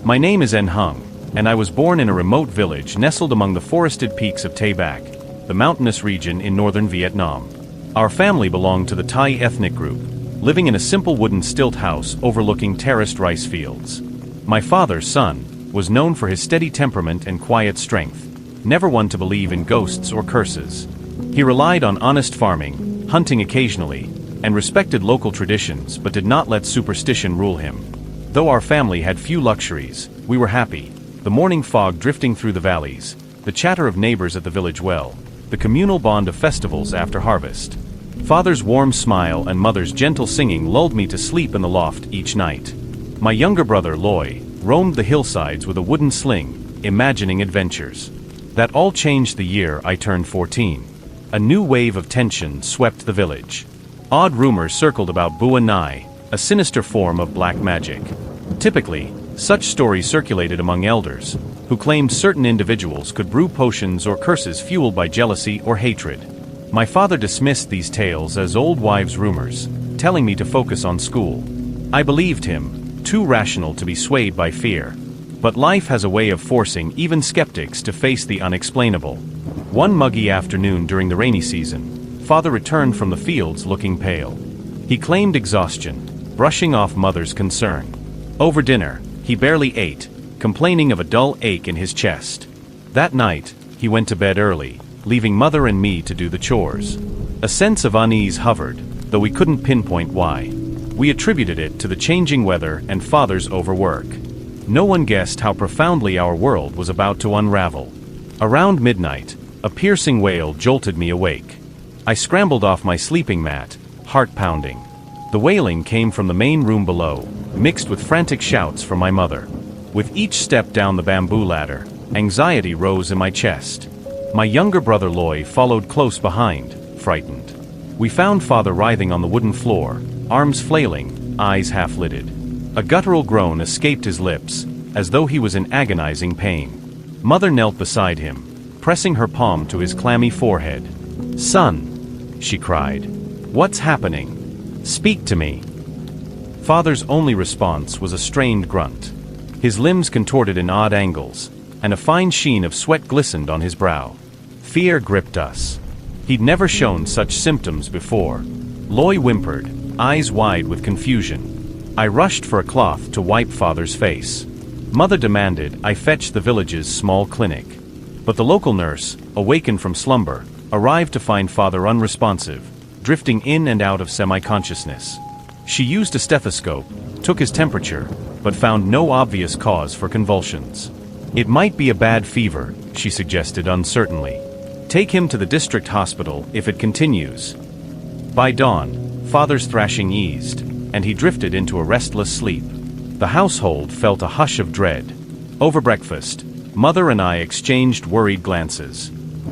My name is Nhung, and I was born in a remote village nestled among the forested peaks of Tây Bắc, the mountainous region in northern Vietnam. Our family belonged to the Thai ethnic group, living in a simple wooden stilt house overlooking terraced rice fields. My father, Sun, was known for his steady temperament and quiet strength, never one to believe in ghosts or curses. He relied on honest farming, hunting occasionally, and respected local traditions but did not let superstition rule him. Though our family had few luxuries, we were happy. The morning fog drifting through the valleys, the chatter of neighbors at the village well, the communal bond of festivals after harvest. Father's warm smile and mother's gentle singing lulled me to sleep in the loft each night. My younger brother, Loy, roamed the hillsides with a wooden sling, imagining adventures. That all changed the year I turned 14. A new wave of tension swept the village. Odd rumors circled about Bua Nai, a sinister form of black magic. Typically, such stories circulated among elders, who claimed certain individuals could brew potions or curses fueled by jealousy or hatred. My father dismissed these tales as old wives' rumors, telling me to focus on school. I believed him, too rational to be swayed by fear. But life has a way of forcing even skeptics to face the unexplainable. One muggy afternoon during the rainy season, father returned from the fields looking pale. He claimed exhaustion, brushing off mother's concern. Over dinner, he barely ate, complaining of a dull ache in his chest. That night, he went to bed early, leaving mother and me to do the chores. A sense of unease hovered, though we couldn't pinpoint why. We attributed it to the changing weather and father's overwork. No one guessed how profoundly our world was about to unravel. Around midnight, a piercing wail jolted me awake. I scrambled off my sleeping mat, heart pounding. The wailing came from the main room below, mixed with frantic shouts from my mother. With each step down the bamboo ladder, anxiety rose in my chest. My younger brother Loy followed close behind, frightened. We found father writhing on the wooden floor, arms flailing, eyes half-lidded. A guttural groan escaped his lips, as though he was in agonizing pain. Mother knelt beside him, pressing her palm to his clammy forehead. "Son," she cried. "What's happening? Speak to me." Father's only response was a strained grunt. His limbs contorted in odd angles, and a fine sheen of sweat glistened on his brow. Fear gripped us. He'd never shown such symptoms before. Loy whimpered, eyes wide with confusion. I rushed for a cloth to wipe father's face. Mother demanded I fetch the village's small clinic. But the local nurse, awakened from slumber, arrived to find father unresponsive, drifting in and out of semi-consciousness. She used a stethoscope, took his temperature, but found no obvious cause for convulsions. "It might be a bad fever," she suggested uncertainly. "Take him to the district hospital if it continues." By dawn, father's thrashing eased, and he drifted into a restless sleep. The household felt a hush of dread. Over breakfast, mother and I exchanged worried glances.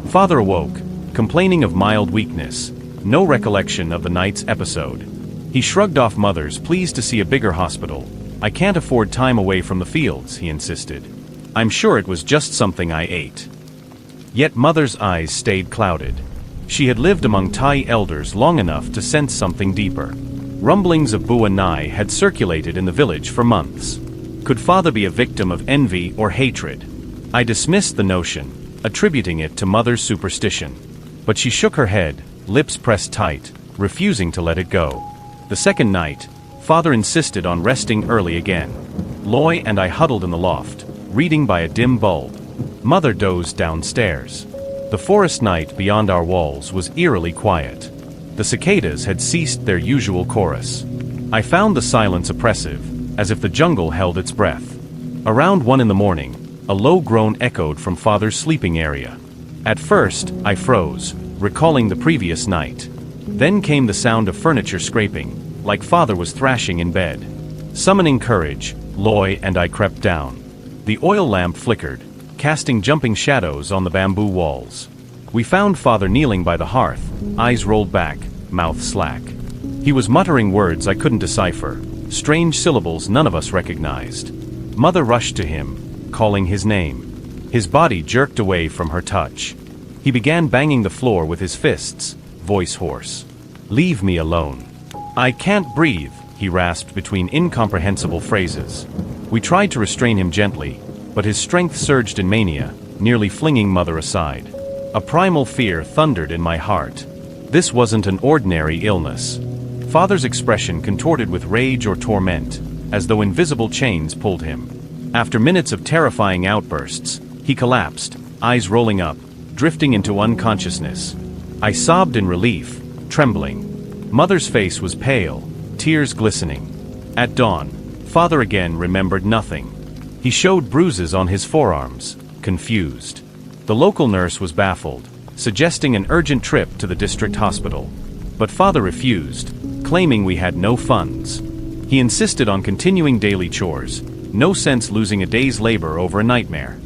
Father awoke, complaining of mild weakness, no recollection of the night's episode. He shrugged off mother's pleas to see a bigger hospital. "I can't afford time away from the fields," he insisted. "I'm sure it was just something I ate." Yet mother's eyes stayed clouded. She had lived among Thai elders long enough to sense something deeper. Rumblings of Bua Nai had circulated in the village for months. Could father be a victim of envy or hatred? I dismissed the notion, attributing it to mother's superstition. But she shook her head, lips pressed tight, refusing to let it go. The second night, father insisted on resting early again. Loy and I huddled in the loft, reading by a dim bulb. Mother dozed downstairs. The forest night beyond our walls was eerily quiet. The cicadas had ceased their usual chorus. I found the silence oppressive, as if the jungle held its breath. Around 1 in the morning, a low groan echoed from father's sleeping area. At first, I froze, recalling the previous night. Then came the sound of furniture scraping, like father was thrashing in bed. Summoning courage, Loy and I crept down. The oil lamp flickered, casting jumping shadows on the bamboo walls. We found father kneeling by the hearth, eyes rolled back, mouth slack. He was muttering words I couldn't decipher, strange syllables none of us recognized. Mother rushed to him, calling his name. His body jerked away from her touch. He began banging the floor with his fists, voice hoarse. "Leave me alone. I can't breathe," he rasped between incomprehensible phrases. We tried to restrain him gently, but his strength surged in mania, nearly flinging Mother aside. A primal fear thundered in my heart. This wasn't an ordinary illness. Father's expression contorted with rage or torment, as though invisible chains pulled him. After minutes of terrifying outbursts, he collapsed, eyes rolling up, drifting into unconsciousness. I sobbed in relief, trembling. Mother's face was pale, tears glistening. At dawn, Father again remembered nothing. He showed bruises on his forearms, confused. The local nurse was baffled, suggesting an urgent trip to the district hospital. But Father refused, claiming we had no funds. He insisted on continuing daily chores, no sense losing a day's labor over a nightmare.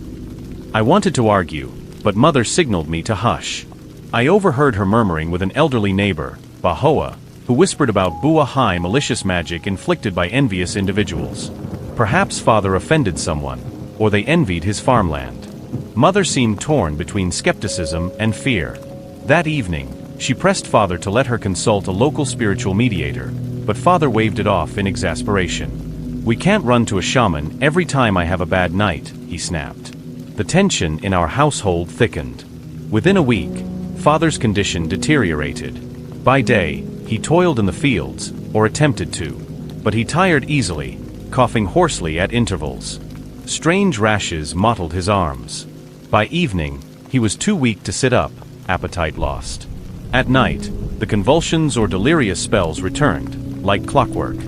I wanted to argue, but Mother signaled me to hush. I overheard her murmuring with an elderly neighbor, Bahoa, who whispered about Bua High malicious magic inflicted by envious individuals. Perhaps Father offended someone, or they envied his farmland. Mother seemed torn between skepticism and fear. That evening, she pressed Father to let her consult a local spiritual mediator, but Father waved it off in exasperation. "We can't run to a shaman every time I have a bad night," he snapped. The tension in our household thickened. Within a week, Father's condition deteriorated. By day, he toiled in the fields, or attempted to, but he tired easily, coughing hoarsely at intervals. Strange rashes mottled his arms. By evening, he was too weak to sit up, appetite lost. At night, the convulsions or delirious spells returned, like clockwork.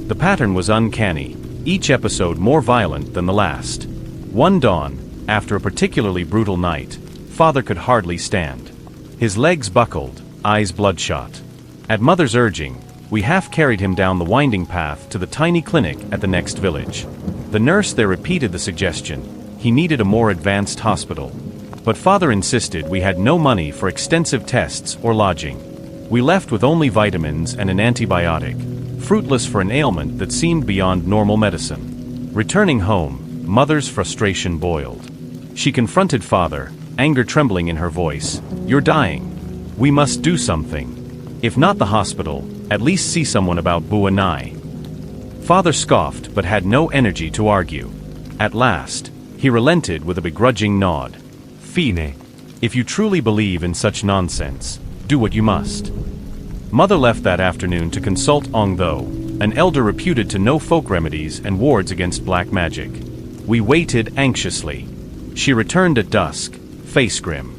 The pattern was uncanny, each episode more violent than the last. One dawn, after a particularly brutal night, Father could hardly stand. His legs buckled, eyes bloodshot. At Mother's urging, we half carried him down the winding path to the tiny clinic at the next village. The nurse there repeated the suggestion. He needed a more advanced hospital. But Father insisted we had no money for extensive tests or lodging. We left with only vitamins and an antibiotic, fruitless for an ailment that seemed beyond normal medicine. Returning home, Mother's frustration boiled. She confronted Father, anger trembling in her voice. "You're dying. We must do something. If not the hospital, at least see someone about Bua Nai." Father scoffed but had no energy to argue. At last, he relented with a begrudging nod. "Fine. If you truly believe in such nonsense, do what you must." Mother left that afternoon to consult Ong Tho, an elder reputed to know folk remedies and wards against black magic. We waited anxiously. She returned at dusk, face grim.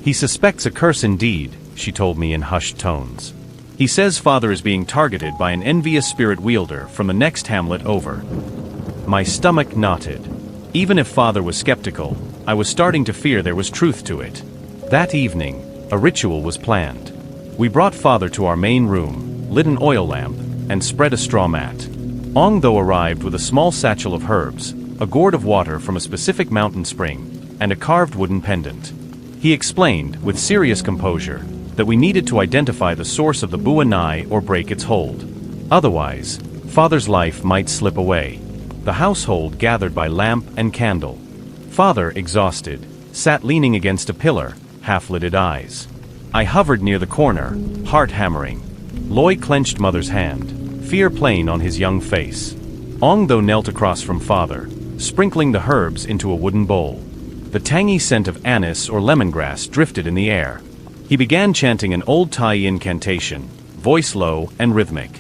"He suspects a curse indeed," she told me in hushed tones. "He says Father is being targeted by an envious spirit wielder from the next hamlet over." My stomach knotted. Even if Father was skeptical, I was starting to fear there was truth to it. That evening, a ritual was planned. We brought Father to our main room, lit an oil lamp, and spread a straw mat. Ong Tho arrived with a small satchel of herbs, a gourd of water from a specific mountain spring, and a carved wooden pendant. He explained, with serious composure, that we needed to identify the source of the Bua Nai or break its hold. Otherwise, Father's life might slip away. The household gathered by lamp and candle. Father, exhausted, sat leaning against a pillar, half-lidded eyes. I hovered near the corner, heart hammering. Loy clenched Mother's hand, fear plain on his young face. Ong Tho knelt across from Father, sprinkling the herbs into a wooden bowl. The tangy scent of anise or lemongrass drifted in the air. He began chanting an old Thai incantation, voice low and rhythmic.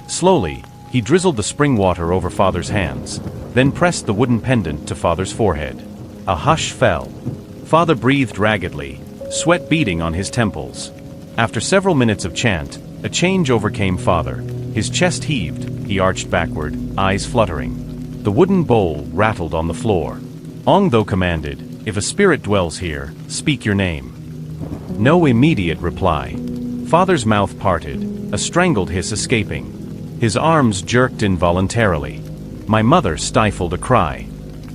Slowly, he drizzled the spring water over Father's hands, then pressed the wooden pendant to Father's forehead. A hush fell. Father breathed raggedly, sweat beading on his temples. After several minutes of chant, a change overcame Father. His chest heaved, he arched backward, eyes fluttering. The wooden bowl rattled on the floor. Ong Tho commanded, "If a spirit dwells here, speak your name." No immediate reply. Father's mouth parted, a strangled hiss escaping. His arms jerked involuntarily. My mother stifled a cry.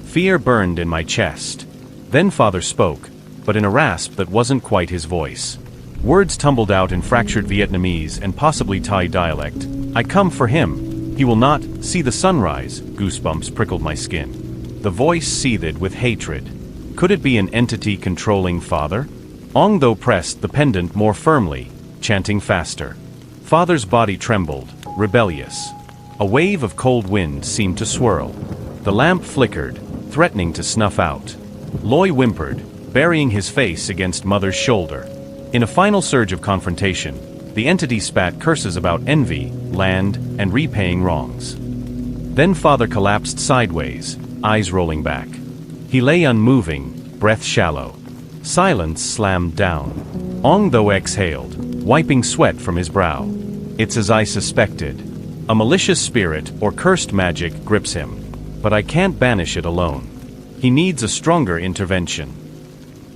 Fear burned in my chest. Then Father spoke, but in a rasp that wasn't quite his voice. Words tumbled out in fractured Vietnamese and possibly Thai dialect. "I come for him. He will not see the sunrise." Goosebumps prickled my skin. The voice seethed with hatred. Could it be an entity controlling Father? Ong Tho pressed the pendant more firmly, chanting faster. Father's body trembled, rebellious. A wave of cold wind seemed to swirl. The lamp flickered, threatening to snuff out. Loy whimpered, burying his face against Mother's shoulder. In a final surge of confrontation, the entity spat curses about envy, land, and repaying wrongs. Then Father collapsed sideways, eyes rolling back. He lay unmoving, breath shallow. Silence slammed down. Ong Tho exhaled, wiping sweat from his brow. It's as I suspected. A malicious spirit or cursed magic grips him. But I can't banish it alone. He needs a stronger intervention.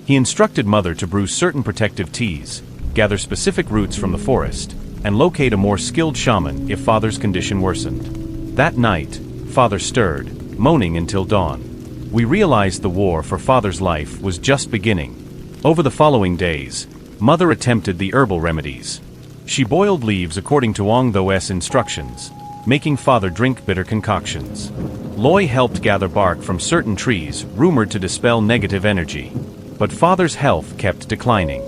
He instructed Mother to brew certain protective teas, gather specific roots from the forest, and locate a more skilled shaman if Father's condition worsened. That night, Father stirred, moaning until dawn. We realized the war for Father's life was just beginning. Over the following days, Mother attempted the herbal remedies. She boiled leaves according to Ong Tho's instructions, making Father drink bitter concoctions. Loy helped gather bark from certain trees, rumored to dispel negative energy. But Father's health kept declining.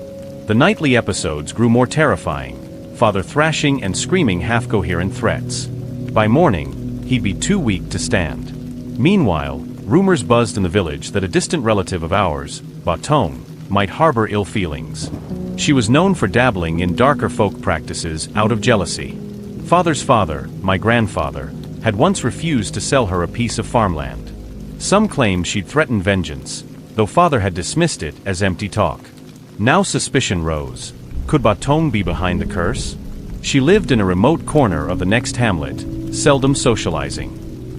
The nightly episodes grew more terrifying, Father thrashing and screaming half-coherent threats. By morning, he'd be too weak to stand. Meanwhile, rumors buzzed in the village that a distant relative of ours, Batong, might harbor ill feelings. She was known for dabbling in darker folk practices out of jealousy. Father's father, my grandfather, had once refused to sell her a piece of farmland. Some claimed she'd threatened vengeance, though Father had dismissed it as empty talk. Now suspicion rose. Could Batong be behind the curse? She lived in a remote corner of the next hamlet, seldom socializing.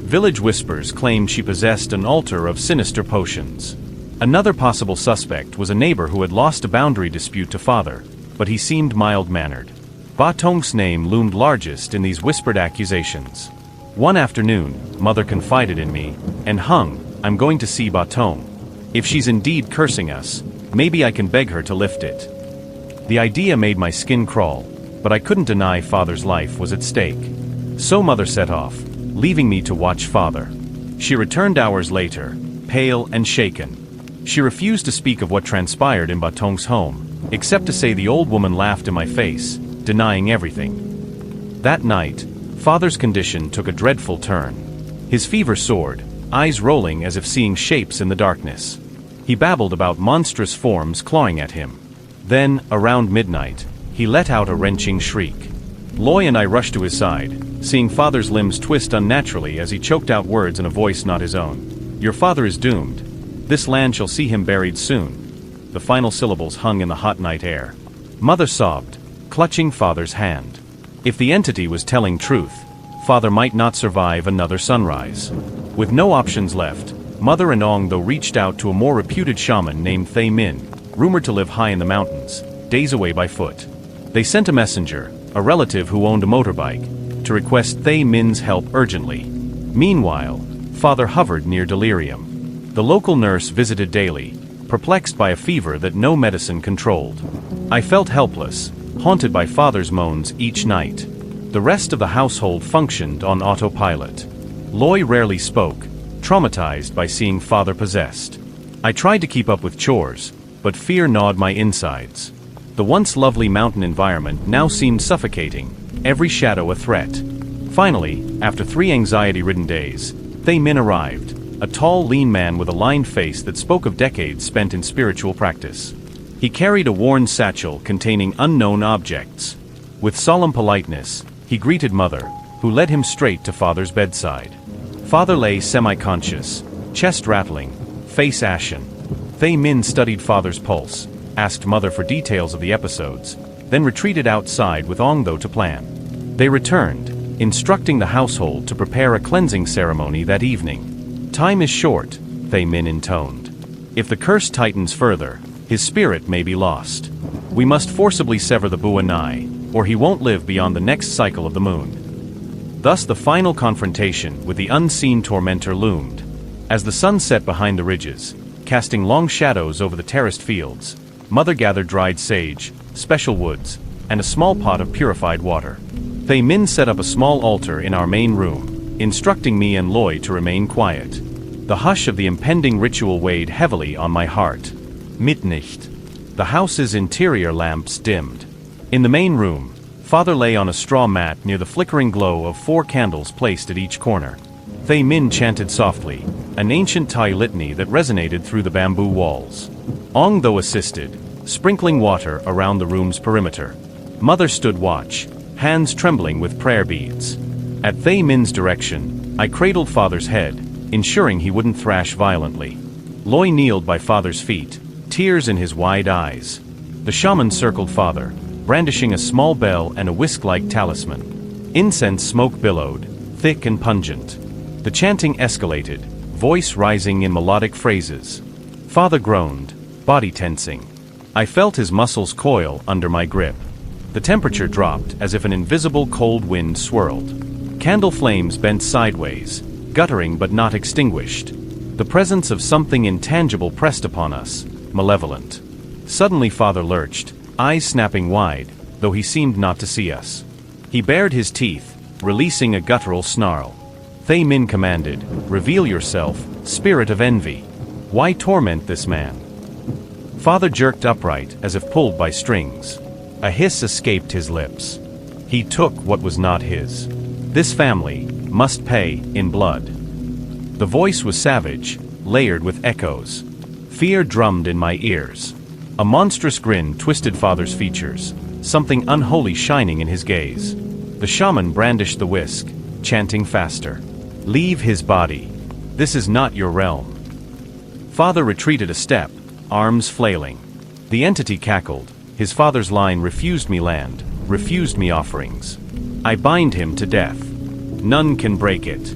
Village whispers claimed she possessed an altar of sinister potions. Another possible suspect was a neighbor who had lost a boundary dispute to Father, but he seemed mild-mannered. Batong's name loomed largest in these whispered accusations. One afternoon, Mother confided in me, and I'm going to see Batong. If she's indeed cursing us, maybe I can beg her to lift it. The idea made my skin crawl, but I couldn't deny Father's life was at stake. So Mother set off, leaving me to watch Father. She returned hours later, pale and shaken. She refused to speak of what transpired in Batong's home, except to say the old woman laughed in my face, denying everything. That night, Father's condition took a dreadful turn. His fever soared, eyes rolling as if seeing shapes in the darkness. He babbled about monstrous forms clawing at him. Then, around midnight, he let out a wrenching shriek. Loy and I rushed to his side, seeing Father's limbs twist unnaturally as he choked out words in a voice not his own. Your father is doomed. This land shall see him buried soon. The final syllables hung in the hot night air. Mother sobbed, clutching Father's hand. If the entity was telling truth, Father might not survive another sunrise. With no options left, Mother and Ong Tho reached out to a more reputed shaman named Thay Min, rumored to live high in the mountains, days away by foot. They sent a messenger, a relative who owned a motorbike, to request Thay Min's help urgently. Meanwhile, Father hovered near delirium. The local nurse visited daily, perplexed by a fever that no medicine controlled. I felt helpless, haunted by Father's moans each night. The rest of the household functioned on autopilot. Loy rarely spoke, traumatized by seeing Father possessed. I tried to keep up with chores, but fear gnawed my insides. The once lovely mountain environment now seemed suffocating, every shadow a threat. Finally, after 3 anxiety-ridden days, Thay Min arrived, a tall, lean man with a lined face that spoke of decades spent in spiritual practice. He carried a worn satchel containing unknown objects. With solemn politeness, he greeted Mother, who led him straight to Father's bedside. Father lay semi-conscious, chest rattling, face ashen. Thay Min studied Father's pulse, asked Mother for details of the episodes, then retreated outside with Ong Tho to plan. They returned, instructing the household to prepare a cleansing ceremony that evening. Time is short, Thay Min intoned. If the curse tightens further, his spirit may be lost. We must forcibly sever the Bua Nai, or he won't live beyond the next cycle of the moon. Thus the final confrontation with the unseen tormentor loomed. As the sun set behind the ridges, casting long shadows over the terraced fields, Mother gathered dried sage, special woods, and a small pot of purified water. Thay Min set up a small altar in our main room, instructing me and Loy to remain quiet. The hush of the impending ritual weighed heavily on my heart. Mitnicht. The house's interior lamps dimmed. In the main room, Father lay on a straw mat near the flickering glow of 4 candles placed at each corner. Fei Min chanted softly, an ancient Thai litany that resonated through the bamboo walls. Ong Tho assisted, sprinkling water around the room's perimeter. Mother stood watch, hands trembling with prayer beads. At Fei Min's direction, I cradled Father's head, ensuring he wouldn't thrash violently. Loi kneeled by Father's feet, tears in his wide eyes. The shaman circled Father, brandishing a small bell and a whisk-like talisman. Incense smoke billowed, thick and pungent. The chanting escalated, voice rising in melodic phrases. Father groaned, body tensing. I felt his muscles coil under my grip. The temperature dropped as if an invisible cold wind swirled. Candle flames bent sideways, guttering but not extinguished. The presence of something intangible pressed upon us, malevolent. Suddenly Father lurched, eyes snapping wide, though he seemed not to see us. He bared his teeth, releasing a guttural snarl. Fei Min commanded, "Reveal yourself, spirit of envy. Why torment this man?" Father jerked upright as if pulled by strings. A hiss escaped his lips. He took what was not his. This family must pay in blood. The voice was savage, layered with echoes. Fear drummed in my ears. A monstrous grin twisted Father's features, something unholy shining in his gaze. The shaman brandished the whisk, chanting faster. "Leave his body. This is not your realm." Father retreated a step, arms flailing. The entity cackled. His father's line refused me land, refused me offerings. I bind him to death. None can break it.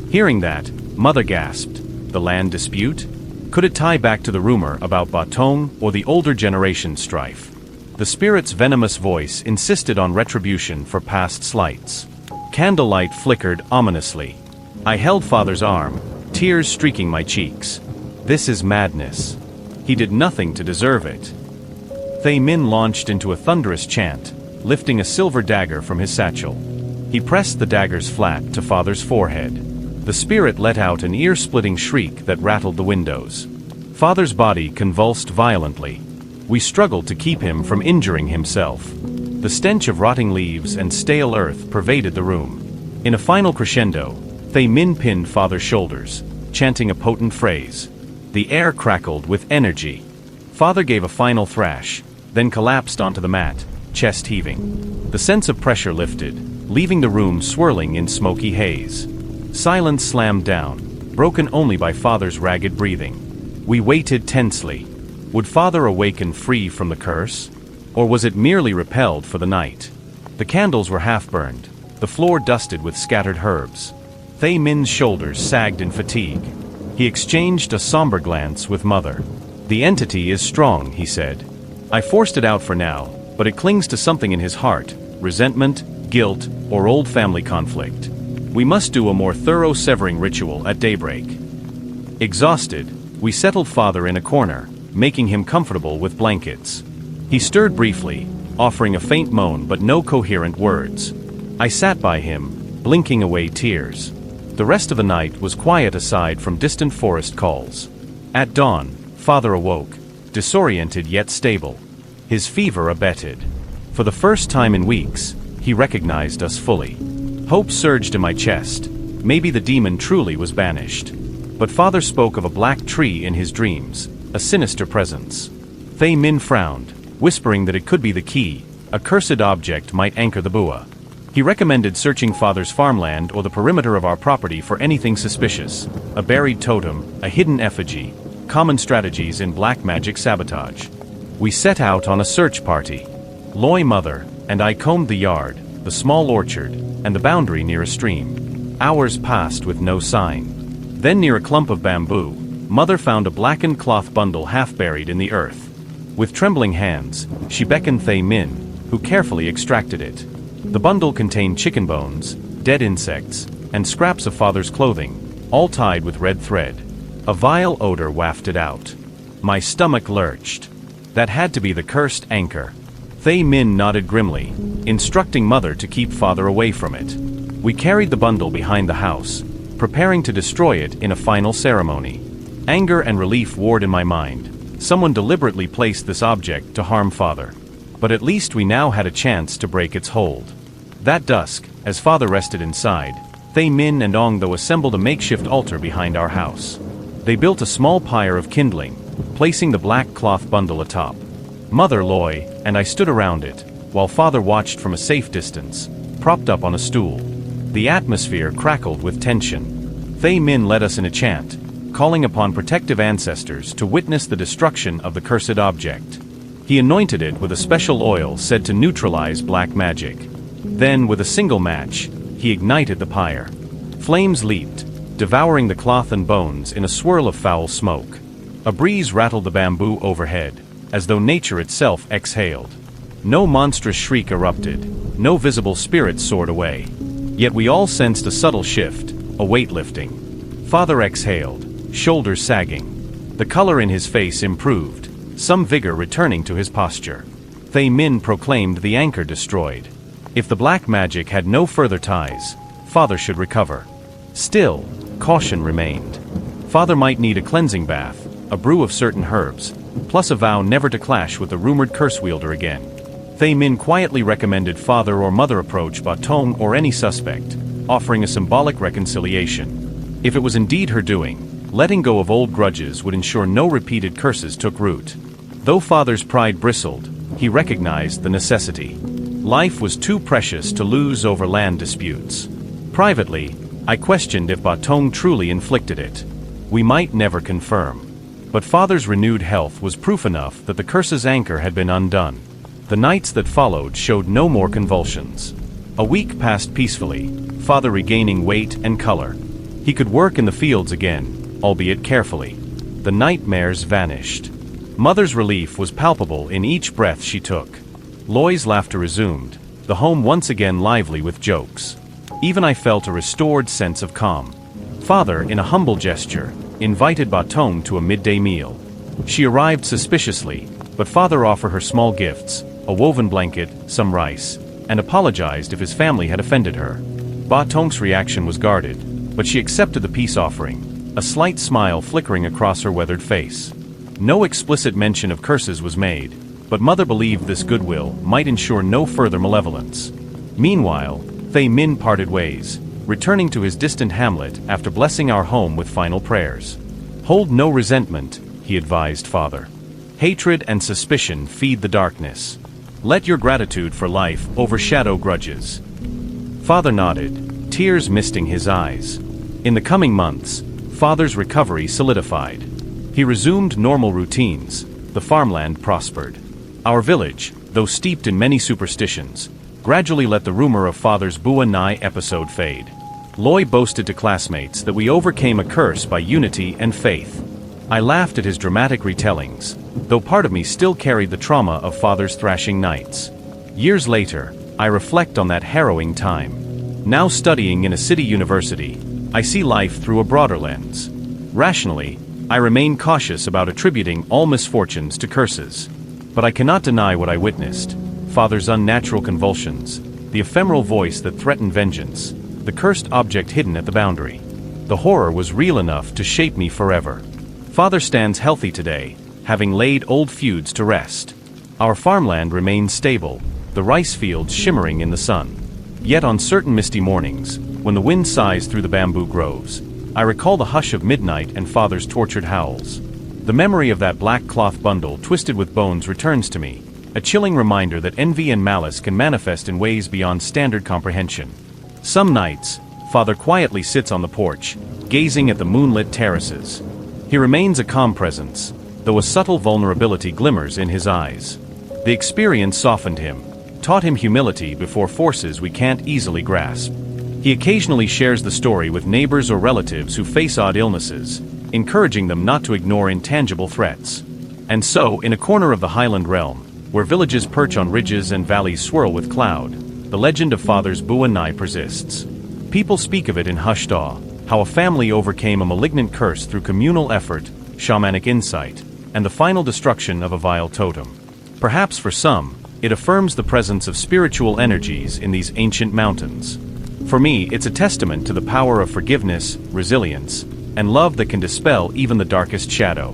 Hearing that, Mother gasped. The land dispute? Could it tie back to the rumor about Batong or the older generation strife? The spirit's venomous voice insisted on retribution for past slights. Candlelight flickered ominously. I held Father's arm, tears streaking my cheeks. This is madness. He did nothing to deserve it. Fei Min launched into a thunderous chant, lifting a silver dagger from his satchel. He pressed the daggers flat to Father's forehead. The spirit let out an ear-splitting shriek that rattled the windows. Father's body convulsed violently. We struggled to keep him from injuring himself. The stench of rotting leaves and stale earth pervaded the room. In a final crescendo, Fei Min pinned Father's shoulders, chanting a potent phrase. The air crackled with energy. Father gave a final thrash, then collapsed onto the mat, chest heaving. The sense of pressure lifted, leaving the room swirling in smoky haze. Silence slammed down, broken only by Father's ragged breathing. We waited tensely. Would Father awaken free from the curse? Or was it merely repelled for the night? The candles were half-burned, the floor dusted with scattered herbs. Fei Min's shoulders sagged in fatigue. He exchanged a somber glance with Mother. "The entity is strong," he said. "I forced it out for now, but it clings to something in his heart, resentment, guilt, or old family conflict. We must do a more thorough severing ritual at daybreak." Exhausted, we settled Father in a corner, making him comfortable with blankets. He stirred briefly, offering a faint moan but no coherent words. I sat by him, blinking away tears. The rest of the night was quiet aside from distant forest calls. At dawn, Father awoke, disoriented yet stable. His fever abated. For the first time in weeks, he recognized us fully. Hope surged in my chest. Maybe the demon truly was banished. But Father spoke of a black tree in his dreams, a sinister presence. Fei Min frowned, whispering that it could be the key, a cursed object might anchor the Bua. He recommended searching Father's farmland or the perimeter of our property for anything suspicious, a buried totem, a hidden effigy, common strategies in black magic sabotage. We set out on a search party. Loi, Mother, and I combed the yard, the small orchard, and the boundary near a stream. Hours passed with no sign. Then near a clump of bamboo, Mother found a blackened cloth bundle half buried in the earth. With trembling hands, she beckoned Fei Min, who carefully extracted it. The bundle contained chicken bones, dead insects, and scraps of Father's clothing, all tied with red thread. A vile odor wafted out. My stomach lurched. That had to be the cursed anchor. Fei Min nodded grimly, instructing Mother to keep Father away from it. We carried the bundle behind the house, preparing to destroy it in a final ceremony. Anger and relief warred in my mind. Someone deliberately placed this object to harm Father. But at least we now had a chance to break its hold. That dusk, as father rested inside, Thay Min and Ong Tho assembled a makeshift altar behind our house. They built a small pyre of kindling, placing the black cloth bundle atop. Mother, Loy, and I stood around it, while father watched from a safe distance, propped up on a stool. The atmosphere crackled with tension. Thay Min led us in a chant, calling upon protective ancestors to witness the destruction of the cursed object. He anointed it with a special oil said to neutralize black magic. Then, with a single match, he ignited the pyre. Flames leaped, devouring the cloth and bones in a swirl of foul smoke. A breeze rattled the bamboo overhead, as though nature itself exhaled. No monstrous shriek erupted, no visible spirit soared away. Yet we all sensed a subtle shift, a weight lifting. Father exhaled, shoulders sagging. The color in his face improved, some vigor returning to his posture. Thay Min proclaimed the anchor destroyed. If the black magic had no further ties, father should recover. Still, caution remained. Father might need a cleansing bath, a brew of certain herbs, plus a vow never to clash with the rumored curse wielder again. Thay Min quietly recommended father or mother approach Ba Tong or any suspect, offering a symbolic reconciliation. If it was indeed her doing, letting go of old grudges would ensure no repeated curses took root. Though father's pride bristled, he recognized the necessity. Life was too precious to lose over land disputes. Privately, I questioned if Ba Tong truly inflicted it. We might never confirm. But father's renewed health was proof enough that the curse's anchor had been undone. The nights that followed showed no more convulsions. A week passed peacefully, father regaining weight and color. He could work in the fields again, albeit carefully. The nightmares vanished. Mother's relief was palpable in each breath she took. Loy's laughter resumed, the home once again lively with jokes. Even I felt a restored sense of calm. Father, in a humble gesture, invited Ba Tong to a midday meal. She arrived suspiciously, but father offered her small gifts, a woven blanket, some rice, and apologized if his family had offended her. Ba Tong's reaction was guarded, but she accepted the peace offering, a slight smile flickering across her weathered face. No explicit mention of curses was made, but mother believed this goodwill might ensure no further malevolence. Meanwhile, Thay Min parted ways, returning to his distant hamlet after blessing our home with final prayers. Hold no resentment, he advised father. Hatred and suspicion feed the darkness. Let your gratitude for life overshadow grudges. Father nodded, tears misting his eyes. In the coming months, father's recovery solidified. He resumed normal routines. The farmland prospered. Our village, though steeped in many superstitions, gradually let the rumor of father's Bua Nai episode fade. Loy boasted to classmates that we overcame a curse by unity and faith. I laughed at his dramatic retellings, though part of me still carried the trauma of father's thrashing nights. Years later, I reflect on that harrowing time. Now studying in a city university, I see life through a broader lens. Rationally, I remain cautious about attributing all misfortunes to curses. But I cannot deny what I witnessed: father's unnatural convulsions, the ephemeral voice that threatened vengeance, the cursed object hidden at the boundary. The horror was real enough to shape me forever. Father stands healthy today, having laid old feuds to rest. Our farmland remains stable, the rice fields shimmering in the sun. Yet on certain misty mornings, when the wind sighs through the bamboo groves, I recall the hush of midnight and father's tortured howls. The memory of that black cloth bundle twisted with bones returns to me, a chilling reminder that envy and malice can manifest in ways beyond standard comprehension. Some nights, father quietly sits on the porch, gazing at the moonlit terraces. He remains a calm presence, though a subtle vulnerability glimmers in his eyes. The experience softened him, taught him humility before forces we can't easily grasp. He occasionally shares the story with neighbors or relatives who face odd illnesses, encouraging them not to ignore intangible threats. And so, in a corner of the highland realm, where villages perch on ridges and valleys swirl with cloud, the legend of father's Bua Nai persists. People speak of it in hushed awe, how a family overcame a malignant curse through communal effort, shamanic insight, and the final destruction of a vile totem. Perhaps for some, it affirms the presence of spiritual energies in these ancient mountains. For me, it's a testament to the power of forgiveness, resilience, and love that can dispel even the darkest shadow.